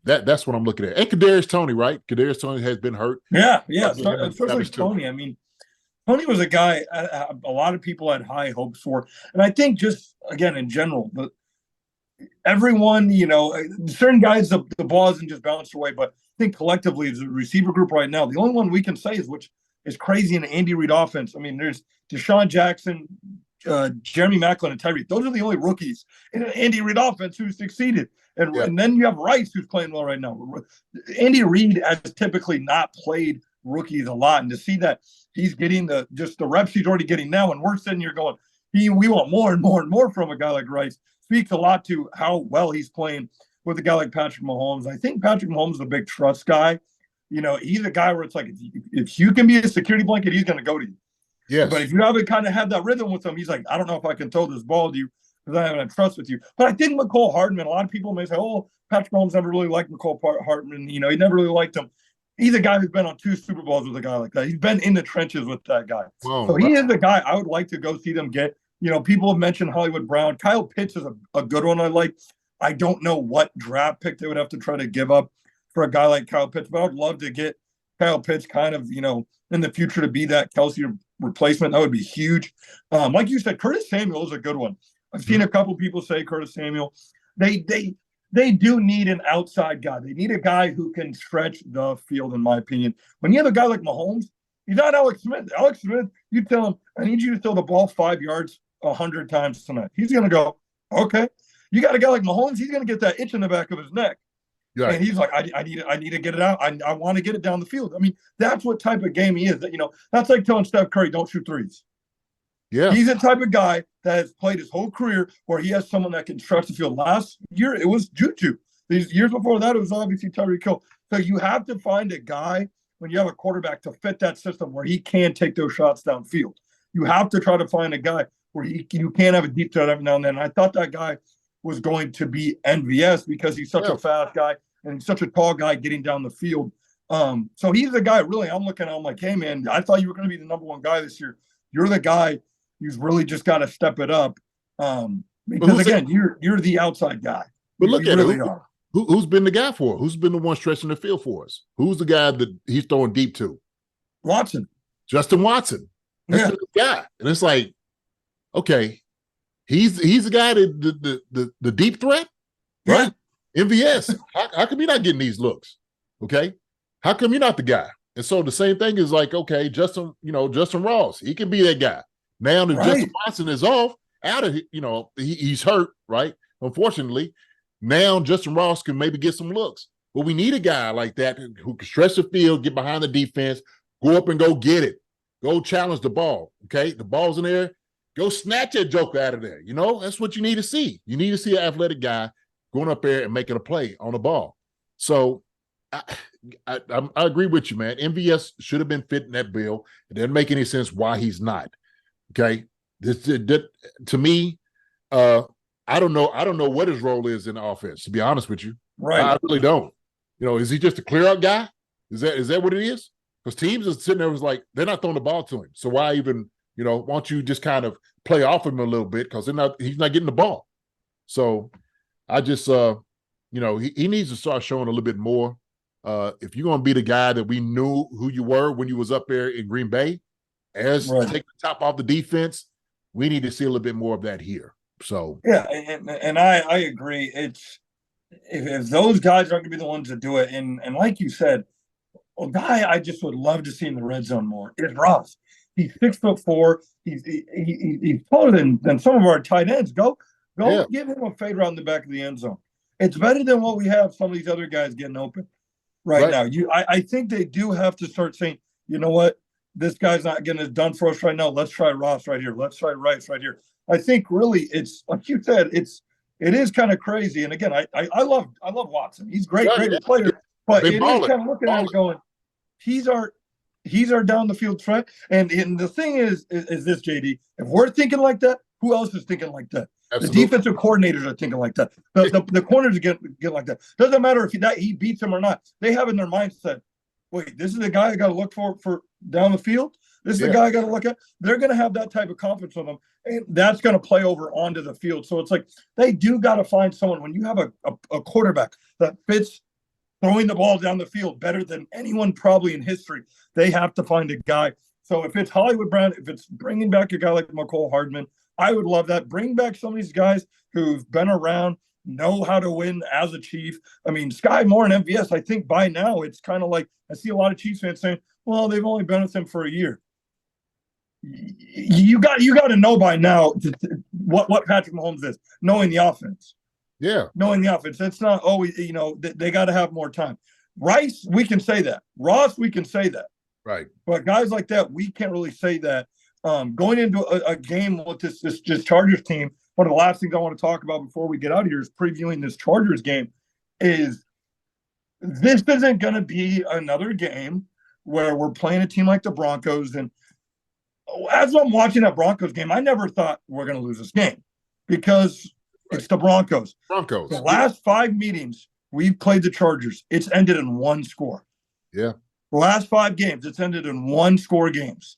that's what I'm looking at. And Kadarius Toney, right? Kadarius Toney has been hurt. Yeah. Especially Toney. I mean, Toney was a guy a lot of people had high hopes for. And I think just, again, in general, everyone, certain guys, the ball hasn't just bounced away, but I think collectively as a receiver group right now, the only one we can say which is crazy in the Andy Reid offense. I mean, there's Deshaun Jackson, Jeremy Maclin, and Tyreek. Those are the only rookies in an Andy Reid offense who succeeded. And then you have Rice, who's playing well right now. Andy Reid has typically not played rookies a lot, and to see that he's getting the reps he's already getting now, and we're sitting here going, we want more and more and more from a guy like Rice, speaks a lot to how well he's playing with a guy like Patrick Mahomes. I think Patrick Mahomes is a big trust guy. He's a guy where it's like, if you can be a security blanket, he's going to go to you. Yes. But if you haven't kind of had that rhythm with him, he's like, I don't know if I can throw this ball to you because I haven't had trust with you. But I think McCole Hardman, a lot of people may say, Patrick Mahomes never really liked McCole Hardman. He never really liked him. He's a guy who's been on 2 Super Bowls with a guy like that. He's been in the trenches with that guy. So he is the guy I would like to go see them get. People have mentioned Hollywood Brown. Kyle Pitts is a good one I like. I don't know what draft pick they would have to try to give up for a guy like Kyle Pitts, but I would love to get Kyle Pitts kind of, in the future to be that Kelsey replacement. That would be huge. Like you said, Curtis Samuel is a good one. I've seen a couple people say Curtis Samuel. They do need an outside guy. They need a guy who can stretch the field, in my opinion. When you have a guy like Mahomes, he's not Alex Smith. Alex Smith, you tell him, I need you to throw the ball 5 yards 100 times tonight. He's going to go, okay. You got a guy like Mahomes, he's going to get that itch in the back of his neck. Right. And he's like, I need to get it out. I want to get it down the field. I mean, that's what type of game he is. That's like telling Steph Curry, don't shoot threes. Yeah. He's the type of guy that has played his whole career where he has someone that can stretch the field. Last year, it was Juju. These years before that, it was obviously Tyreek Hill. So you have to find a guy when you have a quarterback to fit that system where he can take those shots downfield. You have to try to find a guy where you can have a deep threat every now and then. And I thought that guy was going to be NVS because he's such a fast guy and he's such a tall guy getting down the field. So he's the guy really I'm looking at. I'm like, hey, man, I thought you were going to be the number one guy this year. You're the guy who's really just got to step it up. Because, again, you're the outside guy. But look at really it. Who's been the guy for? Who's been the one stretching the field for us? Who's the guy that he's throwing deep to? Watson. Justin Watson. That's the guy. And it's like, okay, he's the guy that the deep threat, right? MVS. How come you're not getting these looks? Okay. How come you're not the guy? And so the same thing is like, okay, Justin Ross, he can be that guy. Now that Justin Watson is out of, he's hurt, right? Unfortunately, now Justin Ross can maybe get some looks. But we need a guy like that who can stretch the field, get behind the defense, go up and go get it. Go challenge the ball, okay? The ball's in there. Go snatch that joker out of there. That's what you need to see. You need to see an athletic guy going up there and making a play on the ball. So I agree with you, man. MVS should have been fit in that bill. It doesn't make any sense why he's not. Okay, to me, I don't know what his role is in the offense. To be honest with you, I really don't. Is he just a clear out guy? Is that what it is? Because teams are sitting there was like they're not throwing the ball to him. So why even why don't you just kind of play off him a little bit because he's not getting the ball. So I just he needs to start showing a little bit more. If you're going to be the guy that we knew who you were when you was up there in Green Bay, take the top off the defense, we need to see a little bit more of that here. So and I agree. It's if those guys aren't going to be the ones that do it, and like you said, a guy I just would love to see in the red zone more is Ross. He's 6'4". He's taller than some of our tight ends. Go give him a fade around the back of the end zone. It's better than what we have some of these other guys getting open right now. I think they do have to start saying, you know what, this guy's not getting it done for us right now. Let's try Ross right here. Let's try Rice right here. I think really it's like you said, it is kind of crazy. And again, I love Watson. He's great player, but it is kind of looking at it going, he's our down the field threat. And the thing is this, JD, if we're thinking like that, who else is thinking like that? Absolutely. The defensive coordinators are thinking like that. The corners get like that. Doesn't matter if he beats him or not. They have in their mindset, wait, this is the guy I got to look for down the field. This is the guy I got to look at. They're going to have that type of confidence with them, and that's going to play over onto the field. So it's like they do got to find someone. When you have a quarterback that fits throwing the ball down the field better than anyone probably in history, they have to find a guy. So if it's Hollywood Brown, if it's bringing back a guy like McCole Hardman, I would love that. Bring back some of these guys who've been around, know how to win as a Chief. I mean, Sky Moore and MVS, I think by now it's kind of like I see a lot of Chiefs fans saying, well, they've only been with him for a year. You got to know by now what Patrick Mahomes is, knowing the offense. Yeah. Knowing the offense. It's not always, they got to have more time. Rice, we can say that. Ross, we can say that. Right. But guys like that, we can't really say that. Going into a game with this Chargers team, one of the last things I want to talk about before we get out of here is previewing this Chargers game. Is this isn't going to be another game where we're playing a team like the Broncos. And as I'm watching that Broncos game, I never thought we're going to lose this game because it's the Broncos. The last 5 meetings we've played the Chargers, it's ended in one score. Yeah. The last 5 games, it's ended in one score games.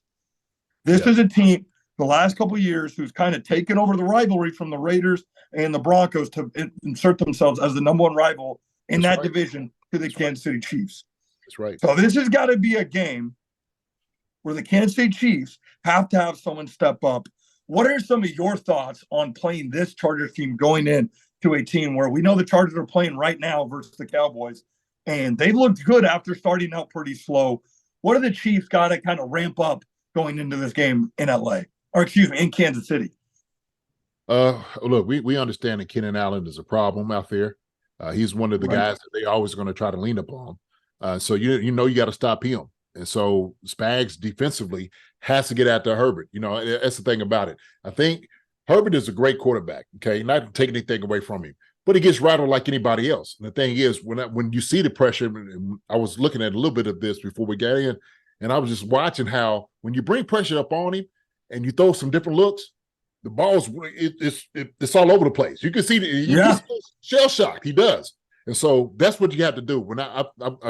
This is a team the last couple of years who's kind of taken over the rivalry from the Raiders and the Broncos to insert themselves as the number one rival in that division to the Kansas City Chiefs. That's right. So this has got to be a game where the Kansas City Chiefs have to have someone step up. What are some of your thoughts on playing this Chargers team going in to a team where we know the Chargers are playing right now versus the Cowboys, and they looked good after starting out pretty slow? What are the Chiefs got to kind of ramp up going into this game in in Kansas City? Look, we understand that Keenan Allen is a problem out there. He's one of the guys that they always going to try to lean upon. So you got to stop him. And so Spags defensively has to get after Herbert. That's the thing about it. I think Herbert is a great quarterback, okay? Not to take anything away from him. but he gets rattled like anybody else. And the thing is, when you see the pressure, and I was looking at a little bit of this before we got in, and I was just watching how when you bring pressure up on him and you throw some different looks, the ball's it's all over the place. You can see he's shell shocked. He does, and so that's what you have to do. When I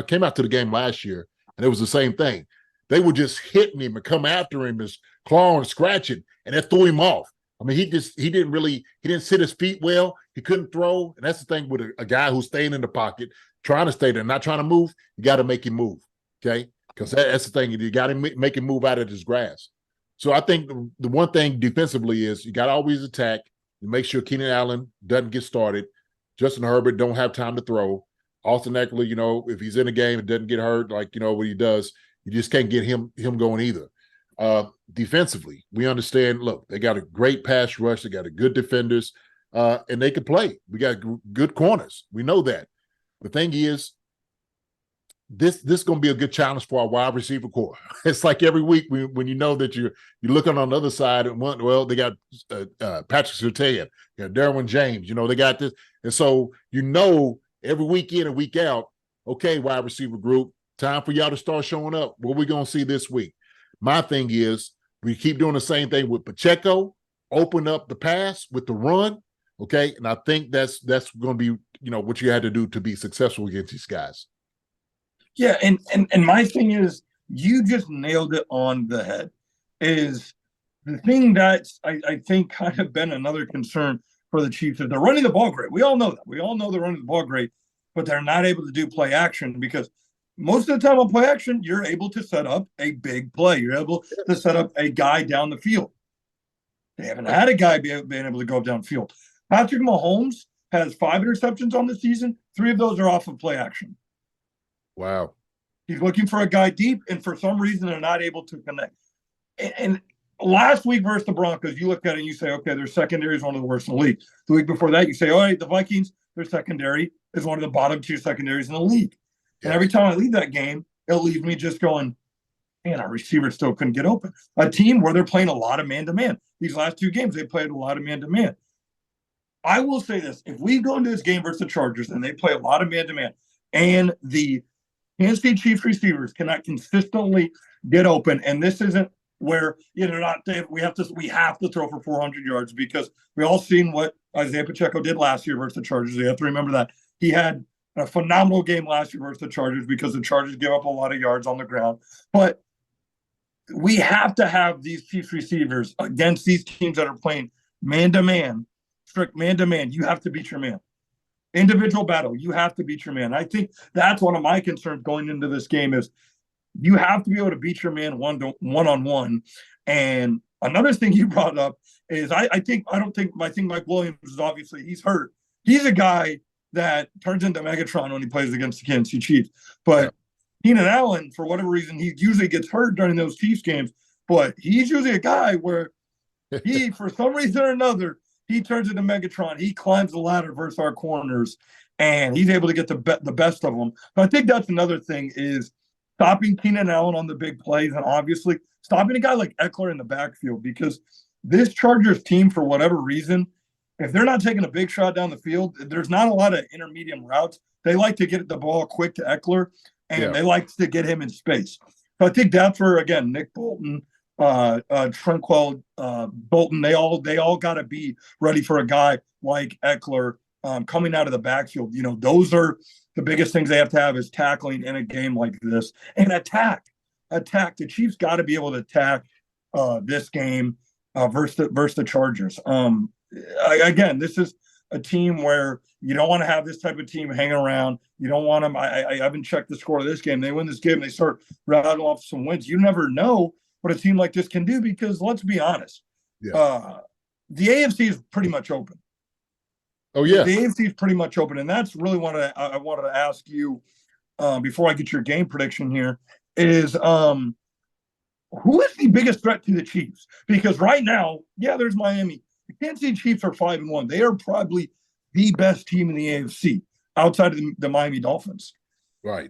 came out to the game last year, and it was the same thing. They were just hitting him and come after him, just clawing, scratching, and that threw him off. I mean, he didn't sit his feet well. He couldn't throw, and that's the thing with a guy who's staying in the pocket, trying to stay there, not trying to move. You got to make him move, okay? Because that's the thing. You got to make him move out of his grasp. So I think the one thing defensively is you got to always attack and make sure Keenan Allen doesn't get started. Justin Herbert don't have time to throw. Austin Eckler, if he's in a game and doesn't get hurt, like, what he does, you just can't get him going either. Defensively, we understand, look, they got a great pass rush. They got a good defenders, and they can play. We got good corners. We know that. The thing is, this is going to be a good challenge for our wide receiver core. It's like every week when you know that you're looking on the other side and they got Patrick Surtain, Derwin James, they got this. And so, every week in and week out, okay, wide receiver group, time for y'all to start showing up. What we going to see this week? My thing is we keep doing the same thing with Pacheco, open up the pass with the run, okay? And I think that's going to be, what you had to do to be successful against these guys. Yeah, and my thing is, you just nailed it on the head, is the thing that's, I think, kind of been another concern for the Chiefs is they're running the ball great. We all know that. We all know they're running the ball great, but they're not able to do play action because most of the time on play action, you're able to set up a big play. You're able to set up a guy down the field. They haven't had a guy being able to go downfield. Patrick Mahomes has 5 interceptions on the season. 3 of those are off of play action. Wow. He's looking for a guy deep, and for some reason, they're not able to connect. And last week versus the Broncos, you look at it and you say, okay, their secondary is one of the worst in the league. The week before that, you say, all right, the Vikings, their secondary is one of the bottom 2 secondaries in the league. Yeah. And every time I leave that game, it'll leave me just going, man, our receivers still couldn't get open. A team where they're playing a lot of man-to-man. These last 2 games, they played a lot of man-to-man. I will say this. If we go into this game versus the Chargers and they play a lot of man-to-man and the Kansas City Chiefs receivers cannot consistently get open, and this isn't where we have to throw for 400 yards because we all seen what Isaiah Pacheco did last year versus the Chargers. You have to remember that he had a phenomenal game last year versus the Chargers because the Chargers give up a lot of yards on the ground. But we have to have these Chiefs receivers against these teams that are playing man-to-man, strict man-to-man. You have to beat your man. Individual battle, you have to beat your man. I think that's one of my concerns going into this game is you have to be able to beat your man one-on-one. And another thing you brought up is I think Mike Williams is obviously he's hurt. He's a guy that turns into Megatron when he plays against the Kansas City Chiefs. But Keenan Allen, for whatever reason, he usually gets hurt during those Chiefs games. But he's usually a guy where he, for some reason or another, he turns into Megatron. He climbs the ladder versus our corners, and he's able to get the best of them. But I think that's another thing is stopping Keenan Allen on the big plays and obviously stopping a guy like Eckler in the backfield because this Chargers team, for whatever reason, if they're not taking a big shot down the field, there's not a lot of intermediate routes. They like to get the ball quick to Eckler, and they like to get him in space. So I think that's where, again, Nick Bolton, Tranquil, Bolton, they all got to be ready for a guy like Eckler coming out of the backfield. Those are the biggest things they have to have is tackling in a game like this and attack. The Chiefs got to be able to attack this game versus the Chargers. Again, this is a team where you don't want to have this type of team hanging around. You don't want them. I haven't checked the score of this game. They win this game, they start rattling off some wins. You never know what a team like this can do because let's be honest, the AFC is pretty much open. Oh yeah, the AFC is pretty much open, and that's really what I wanted to ask you before I get your game prediction here is who is the biggest threat to the Chiefs? Because right now, there's Miami. The Kansas City Chiefs are 5-1. They are probably the best team in the AFC outside of the Miami Dolphins. Right.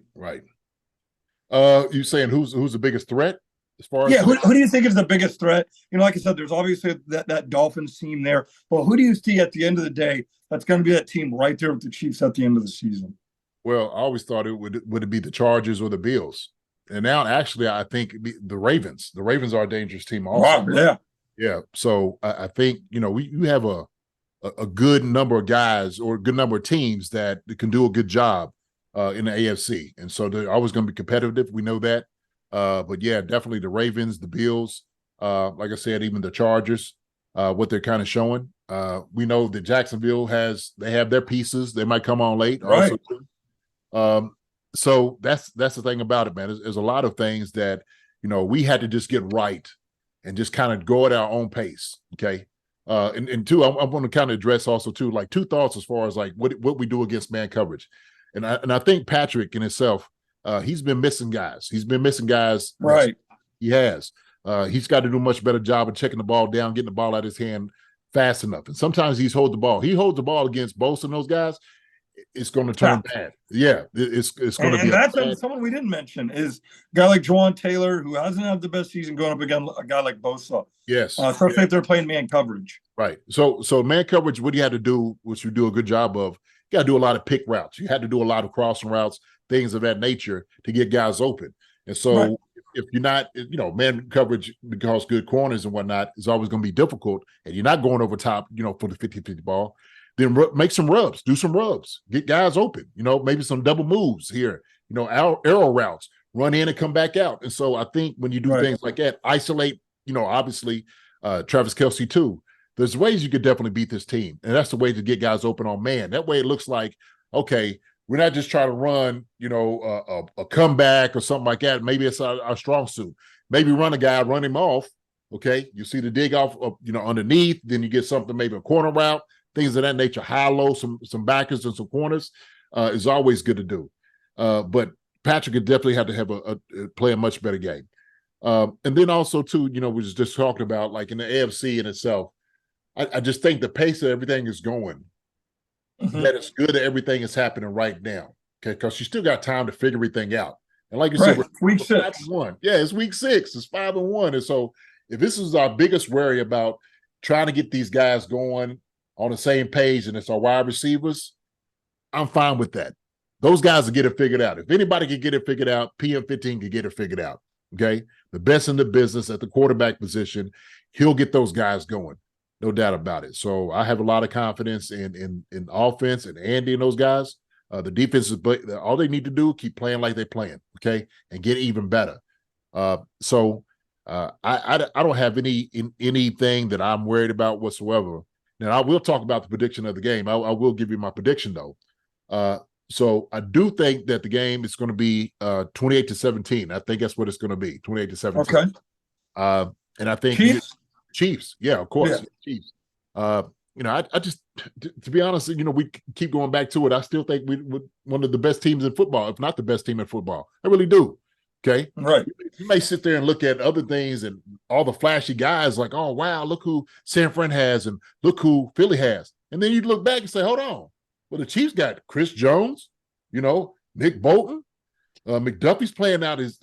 You saying who's the biggest threat? as far as Yeah, who do you think is the biggest threat? Like I said, there's obviously that Dolphins team there. Well, who do you see at the end of the day that's going to be that team right there with the Chiefs at the end of the season? Well, I always thought it be the Chargers or the Bills, and now actually I think the Ravens. The Ravens are a dangerous team also. Wow, yeah, Yeah. So I think you have a good number of guys or a good number of teams that can do a good job in the AFC, and so they're always going to be competitive. We know that. But yeah, definitely the Ravens, the Bills, like I said, even the Chargers, what they're kind of showing. We know that Jacksonville they have their pieces. They might come on late right. also. So that's the thing about it, man. There's a lot of things that we had to just get right and just kind of go at our own pace. Okay. And two, I want to kind of address also too, like two thoughts as far as like what we do against man coverage. And I think Patrick in himself, he's been missing guys. He's been missing guys. Right. He has. He's got to do a much better job of checking the ball down, getting the ball out of his hand fast enough. And sometimes he holds the ball. He holds the ball against Bosa and those guys. It's going to turn bad. Yeah, it's going to be. And that's someone we didn't mention is a guy like Juwan Taylor, who hasn't had the best season, going up against a guy like Bosa. Yes. Especially if they're playing man coverage. Right. So man coverage, what you had to do, which you do a good job of, you got to do a lot of pick routes. You had to do a lot of crossing routes, things of that nature to get guys open. And so if you're not, man coverage, because good corners and whatnot is always going to be difficult, and you're not going over top, for the 50-50 ball, then make some rubs, do some rubs, get guys open, maybe some double moves here, arrow routes, run in and come back out. And so I think when you do things like that, isolate, obviously Travis Kelce too, there's ways you could definitely beat this team. And that's the way to get guys open on man. That way it looks like, okay, we're not just trying to run, a comeback or something like that. Maybe it's our strong suit. Maybe run a guy, run him off. Okay. You see the dig off of, underneath, then you get something, maybe a corner route, things of that nature, high, low, some backers and some corners is always good to do. But Patrick would definitely have to have play a much better game. And then also too, we was just talking about like in the AFC in itself, I just think the pace that everything is going, that it's good that everything is happening right now. Okay, because you still got time to figure everything out. And like you said, we're week 6. 5-1. Yeah, it's week 6. It's 5-1. And so if this is our biggest worry about trying to get these guys going on the same page, and it's our wide receivers, I'm fine with that. Those guys will get it figured out. If anybody can get it figured out, PM15 can get it figured out. Okay, the best in the business at the quarterback position, he'll get those guys going. No doubt about it. So I have a lot of confidence in offense and Andy and those guys. The defense is all they need to do, keep playing like they're playing, okay, and get even better. So I don't have anything that I'm worried about whatsoever. Now I will talk about the prediction of the game. I will give you my prediction though. So I do think that the game is going to be 28-17. I think that's what it's going to be, 28-17. Okay. And I think Chiefs, yeah, of course, Chiefs. I just, to be honest, we keep going back to it. I still think we're one of the best teams in football, if not the best team in football. I really do. Okay, right. You may sit there and look at other things and all the flashy guys, like, oh wow, look who San Fran has and look who Philly has, and then you look back and say, hold on, well the Chiefs got Chris Jones, Nick Bolton, McDuffie's playing out his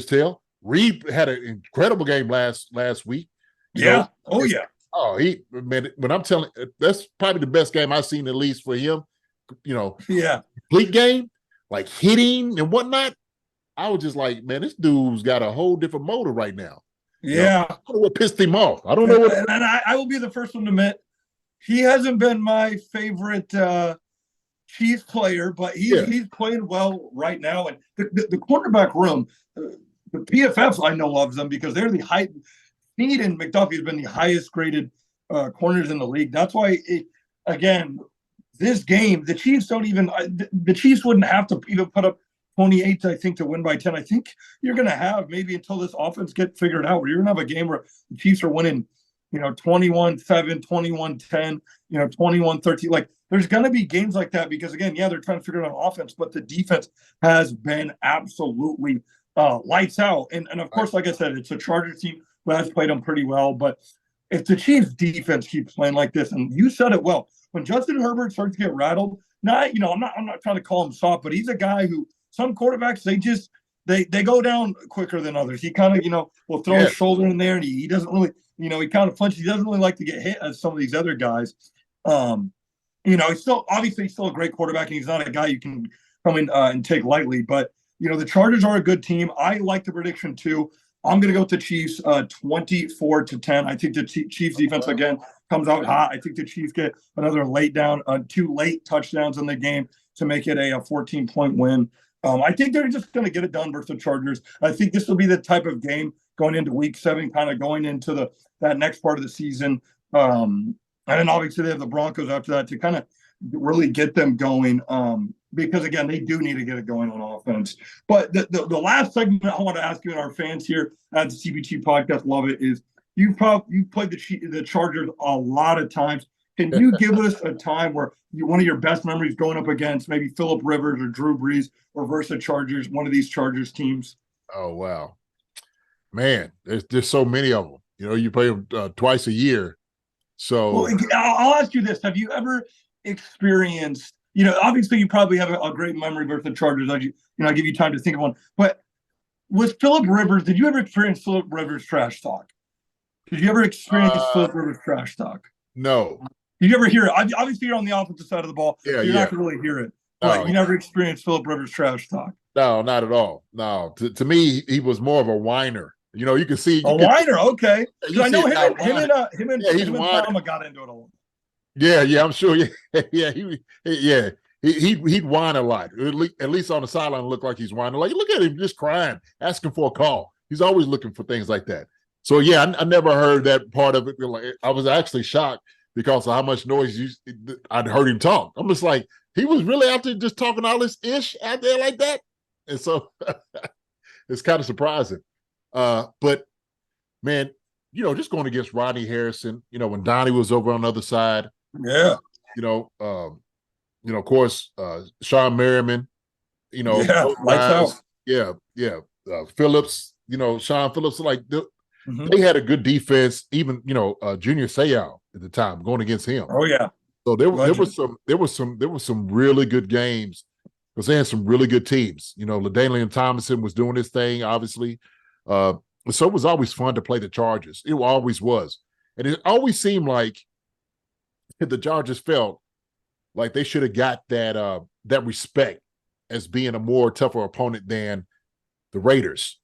tail. Reed had an incredible game last week. Yeah. Oh, yeah. Oh, when I'm telling, that's probably the best game I've seen, at least for him. Yeah. Complete game, like hitting and whatnot. I was just like, man, this dude's got a whole different motor right now. Yeah. I don't know what pissed him off. I don't know what. And I will be the first one to admit, he hasn't been my favorite Chiefs player, but he's playing well right now. And the quarterback room, the PFFs, I know loves them because they're the high. Snead and McDuffie has been the highest graded corners in the league. That's why, this game, the Chiefs don't even the Chiefs wouldn't have to even put up 28, I think, to win by 10. I think you're going to have maybe until this offense gets figured out, where you're going to have a game where the Chiefs are winning, 21-7, 21-10, 21-13. Like, there's going to be games like that because, again, they're trying to figure it out on offense, but the defense has been absolutely lights out. And of course, like I said, it's a Chargers team who has played them pretty well. But if the Chiefs defense keeps playing like this, and you said it well, when Justin Herbert starts to get rattled, I'm not trying to call him soft, but he's a guy who some quarterbacks, they go down quicker than others. He kind of, will throw his shoulder in there, and he doesn't really, he kind of flinches. He doesn't really like to get hit as some of these other guys. He's still a great quarterback, and he's not a guy you can come in and take lightly. But the Chargers are a good team. I like the prediction too. I'm going to go with the Chiefs 24-10. I think the Chiefs defense again comes out hot. I think the Chiefs get another two late touchdowns in the game to make it a 14-point win. I think they're just going to get it done versus the Chargers. I think this will be the type of game going into Week 7, kind of going into that next part of the season. And then obviously they have the Broncos after that to kind of really get them going. Because again, they do need to get it going on offense. But the last segment I want to ask you and our fans here at the CBT podcast, love it, is you've played the Chargers a lot of times. Can you give us a time where one of your best memories going up against maybe Phillip Rivers or Drew Brees or versus Chargers, one of these Chargers teams? Oh, wow. Man, there's so many of them. You play them twice a year. So I'll ask you this. Have you ever experienced, obviously you probably have a great memory versus the Chargers. I give you time to think of one. But with Phillip Rivers, did you ever experience Phillip Rivers trash talk? Did you ever experience Phillip Rivers trash talk? No. Did you ever hear it? Obviously, you're on the offensive side of the ball. Yeah, so you're not going to really hear it. But you never experienced Phillip Rivers trash talk. No, not at all. No. To me, he was more of a whiner. You can see a whiner. Okay. I know him and Palma got into it a lot. Yeah, I'm sure. Yeah, he'd whine a lot. At least on the sideline, look like he's whining. Like, look at him just crying, asking for a call. He's always looking for things like that. So yeah, I never heard that part of it. Like, I was actually shocked because of how much noise I'd heard him talk. I'm just like, he was really out there just talking all this ish out there like that, and so it's kind of surprising. But man, just going against Rodney Harrison, when Donnie was over on the other side. Yeah. Of course, Sean Merriman, lights out. Phillips, Sean Phillips, like they had a good defense, even, Junior Seau at the time going against him. Oh yeah. So there was some really good games because they had some really good teams. LaDainian Tomlinson was doing his thing, obviously. So it was always fun to play the Chargers. It always was. And it always seemed like the Chargers felt like they should have got that respect as being a more tougher opponent than the Raiders.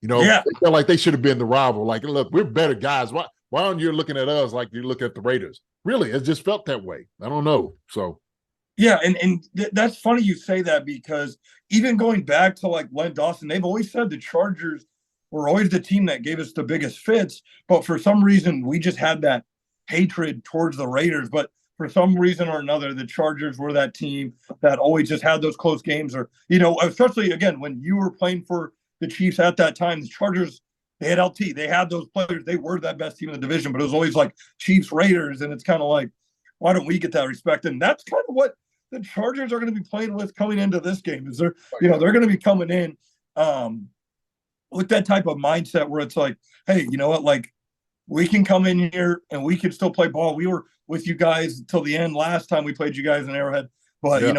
They felt like they should have been the rival. Like, look, we're better guys. Why aren't you looking at us like you look at the Raiders? Really, it just felt that way. I don't know. So yeah, and that's funny you say that because even going back to like Len Dawson, they've always said the Chargers were always the team that gave us the biggest fits, but for some reason we just had that hatred towards the Raiders. But for some reason or another, the Chargers were that team that always just had those close games, or especially again when you were playing for the Chiefs at that time, the Chargers, they had LT, they had those players, they were that best team in the division, but it was always like Chiefs Raiders, and it's kind of like, why don't we get that respect? And that's kind of what the Chargers are going to be playing with coming into this game. Is they're they're going to be coming in with that type of mindset where it's like, hey, you know what, like we can come in here and we can still play ball. We were with you guys till the end last time we played you guys in Arrowhead, but you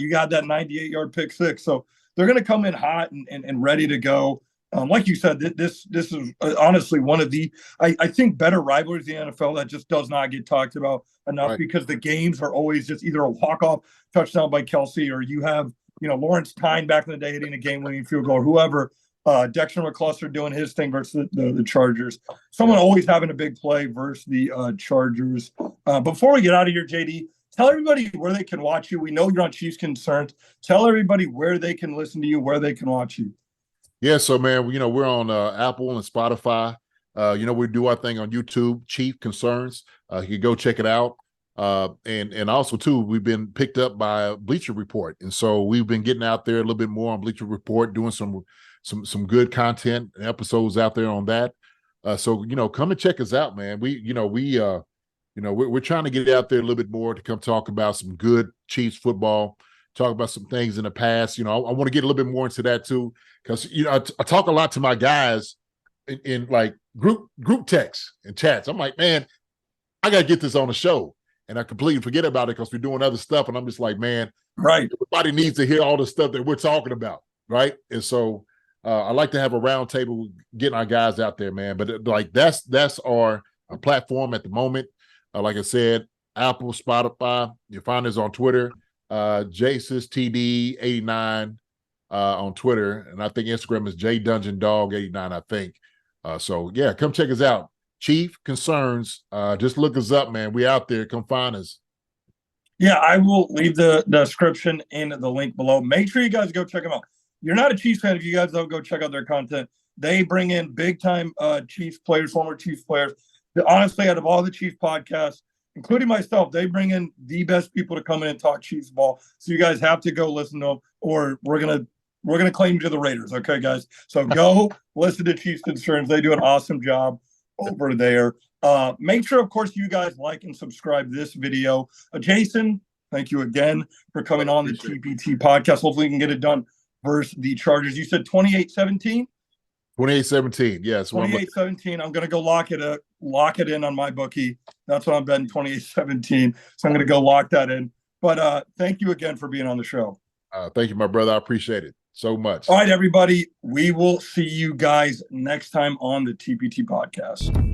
got that 98-yard pick six, so they're going to come in hot and ready to go. Like you said, this is honestly one of the, I think, better rivalries in the NFL that just does not get talked about enough because the games are always just either a walk-off touchdown by Kelsey or you have, Lawrence Tyne back in the day hitting a game-winning field goal or whoever, Dexter McCluster doing his thing versus the Chargers. Someone always having a big play versus the Chargers. Before we get out of here, JD, tell everybody where they can watch you. We know you're on Chiefs Concerns. Tell everybody where they can listen to you, where they can watch you. Yeah, so man, we're on Apple and Spotify. We do our thing on YouTube, Chief Concerns. You can go check it out. And also too, we've been picked up by Bleacher Report, and so we've been getting out there a little bit more on Bleacher Report, doing some good content and episodes out there on that. So come and check us out, man. We're trying to get out there a little bit more to come talk about some good Chiefs football, talk about some things in the past. I want to get a little bit more into that too. Because I talk a lot to my guys in like group texts and chats. I'm like, man, I gotta get this on the show, and I completely forget about it because we're doing other stuff. And I'm just like, man, right? Everybody needs to hear all the stuff that we're talking about, right? And so I like to have a round table getting our guys out there, man. But like that's our platform at the moment. Like I said, Apple, Spotify. You find us on Twitter, JSysTD89 on Twitter, and I think Instagram is JDungeonDog89. I think. So yeah, come check us out. Chief Concerns. Just look us up, man. We out there. Come find us. Yeah, I will leave the description in the link below. Make sure you guys go check them out. You're not a Chiefs fan if you guys don't go check out their content. They bring in big time Chiefs players, former Chiefs players. Honestly, out of all the Chiefs podcasts, including myself, they bring in the best people to come in and talk Chiefs ball. So you guys have to go listen to them, or we're gonna claim you to the Raiders. Okay, guys. So go listen to Chiefs Concerns. They do an awesome job over there. Make sure, of course, you guys like and subscribe this video. Jason, thank you again for coming on the TPT podcast. Hopefully, we can get it done versus the Chargers. You said 28-17? 28-17, yes. 28-17. I'm going to go lock it in on my bookie. That's what I'm betting, 28-17. So I'm going to go lock that in. But thank you again for being on the show. Thank you, my brother. I appreciate it so much. All right, everybody. We will see you guys next time on the TPT podcast.